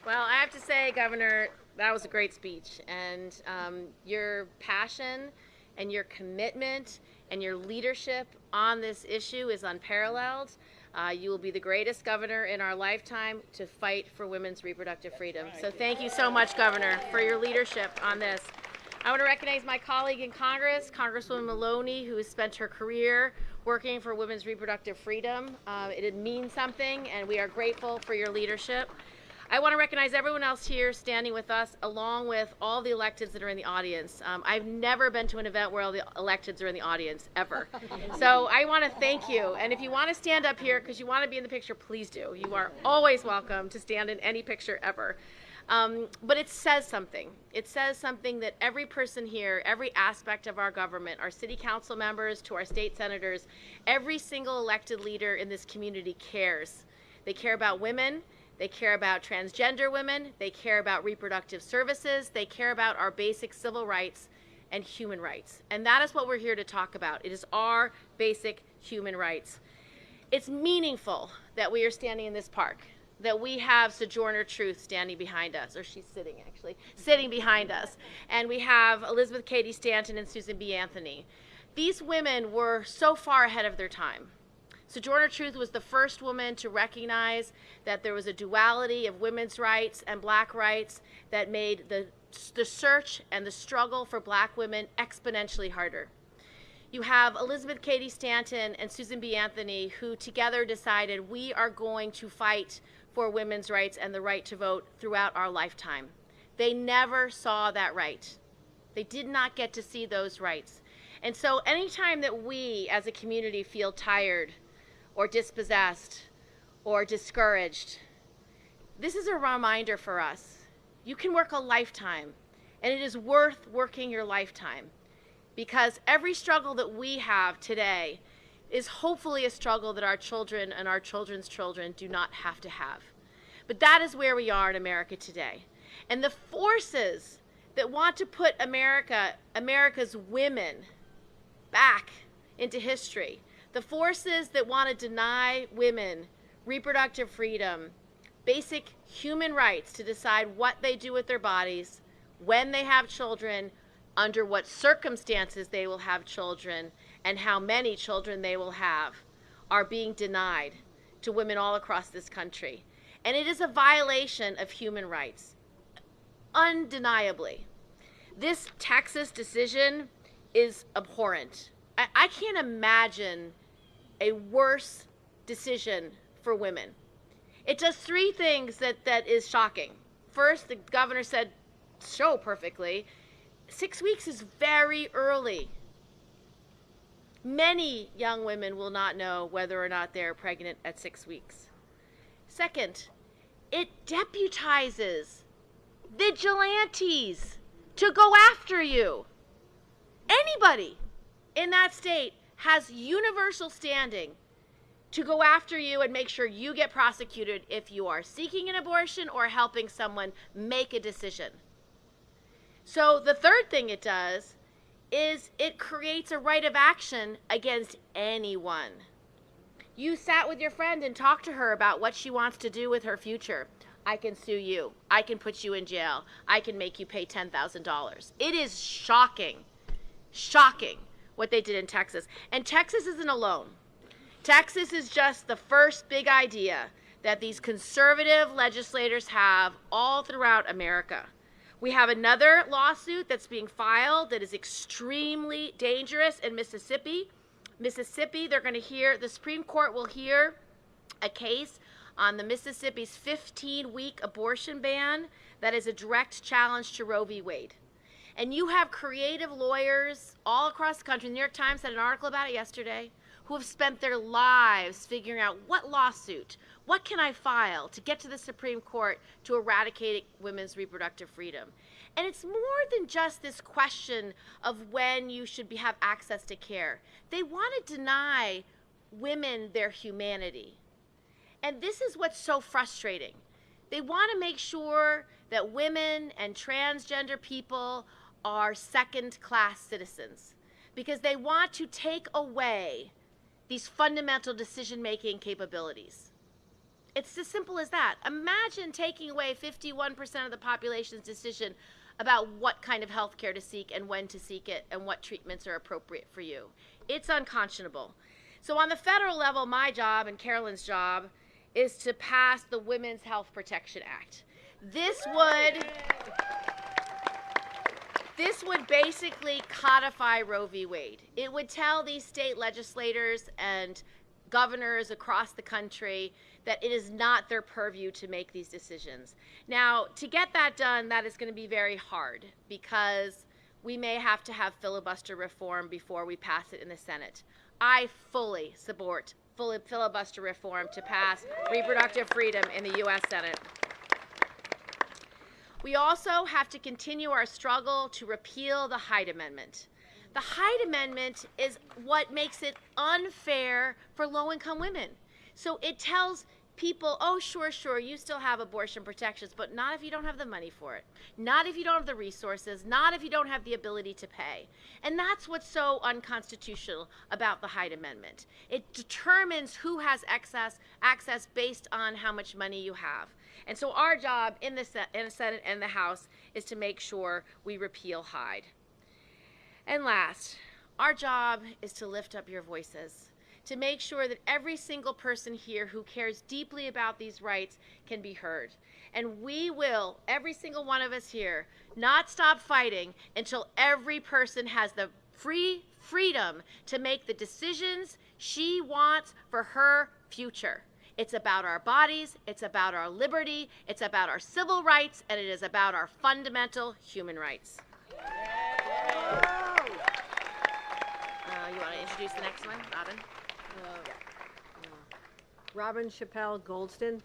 Well, I have to say, Governor, that was a great speech. And your passion and your commitment and your leadership on this issue is unparalleled. You will be the greatest governor in our lifetime to fight for women's reproductive freedom. So thank you so much, Governor, for your leadership on this. I want to recognize my colleague in Congress, Congresswoman Maloney, who has spent her career working for women's reproductive freedom. It means something, and we are grateful for your leadership. I want to recognize everyone else here standing with us, along with all the electeds that are in the audience. I've never been to an event where all the electeds are in the audience, ever. So I want to thank you. And if you want to stand up here because you want to be in the picture, please do. You are always welcome to stand in any picture ever. But it says something. It says something that every person here, every aspect of our government, our city council members to our state senators, every single elected leader in this community cares. They care about women. They care about transgender women. They care about reproductive services. They care about our basic civil rights and human rights. And that is what we're here to talk about. It is our basic human rights. It's meaningful that we are standing in this park, that we have Sojourner Truth standing behind us, or she's sitting actually, sitting behind us. And we have Elizabeth Cady Stanton and Susan B. Anthony. These women were so far ahead of their time. Sojourner Truth was the first woman to recognize that there was a duality of women's rights and black rights that made the search and the struggle for black women exponentially harder. You have Elizabeth Cady Stanton and Susan B. Anthony, who together decided we are going to fight for women's rights and the right to vote throughout our lifetime. They never saw that right. They did not get to see those rights. And so anytime that we as a community feel tired or dispossessed or discouraged, this is a reminder for us. You can work a lifetime, and it is worth working your lifetime, because every struggle that we have today is hopefully a struggle that our children and our children's children do not have to have. But that is where we are in America today. And the forces that want to put America's women back into history, the forces that want to deny women reproductive freedom, basic human rights to decide what they do with their bodies, when they have children, under what circumstances they will have children, and how many children they will have, are being denied to women all across this country. And it is a violation of human rights, undeniably. This Texas decision is abhorrent. I can't imagine a worse decision for women. It does three things that is shocking. First, the governor said so perfectly, 6 weeks is very early. Many young women will not know whether or not they're pregnant at 6 weeks. Second, it deputizes vigilantes to go after you. Anybody in that state has universal standing to go after you and make sure you get prosecuted if you are seeking an abortion or helping someone make a decision. So the third thing it does is it creates a right of action against anyone. You sat with your friend and talked to her about what she wants to do with her future. I can sue you. I can put you in jail. I can make you pay $10,000. It is shocking, shocking what they did in Texas. And Texas isn't alone. Texas is just the first big idea that these conservative legislators have all throughout America. We have another lawsuit that's being filed that is extremely dangerous in Mississippi. Mississippi, the Supreme Court will hear a case on the Mississippi's 15-week abortion ban that is a direct challenge to Roe v. Wade. And you have creative lawyers all across the country. The New York Times had an article about it yesterday, who have spent their lives figuring out what lawsuit, what can I file to get to the Supreme Court to eradicate women's reproductive freedom. And it's more than just this question of when you should have access to care. They want to deny women their humanity. And this is what's so frustrating. They want to make sure that women and transgender people are second-class citizens because they want to take away these fundamental decision-making capabilities. It's as simple as that. Imagine taking away 51% of the population's decision about what kind of health care to seek and when to seek it and what treatments are appropriate for you. It's unconscionable. So on the federal level, my job and Carolyn's job is to pass the Women's Health Protection Act. This would basically codify Roe v. Wade. It would tell these state legislators and governors across the country that it is not their purview to make these decisions. Now, to get that done, that is going to be very hard because we may have to have filibuster reform before we pass it in the Senate. I fully support filibuster reform to pass reproductive freedom in the U.S. Senate. We also have to continue our struggle to repeal the Hyde Amendment. The Hyde Amendment is what makes it unfair for low-income women. So it tells people, oh, sure, you still have abortion protections, but not if you don't have the money for it, not if you don't have the resources, not if you don't have the ability to pay. And that's what's so unconstitutional about the Hyde Amendment. It determines who has access based on how much money you have. And so our job in the Senate and the House is to make sure we repeal Hyde. And last, our job is to lift up your voices, to make sure that every single person here who cares deeply about these rights can be heard. And we will, every single one of us here, not stop fighting until every person has the freedom to make the decisions she wants for her future. It's about our bodies, it's about our liberty, it's about our civil rights, and it is about our fundamental human rights. You want to introduce the next one, Robin? Robin Chappelle Goldston,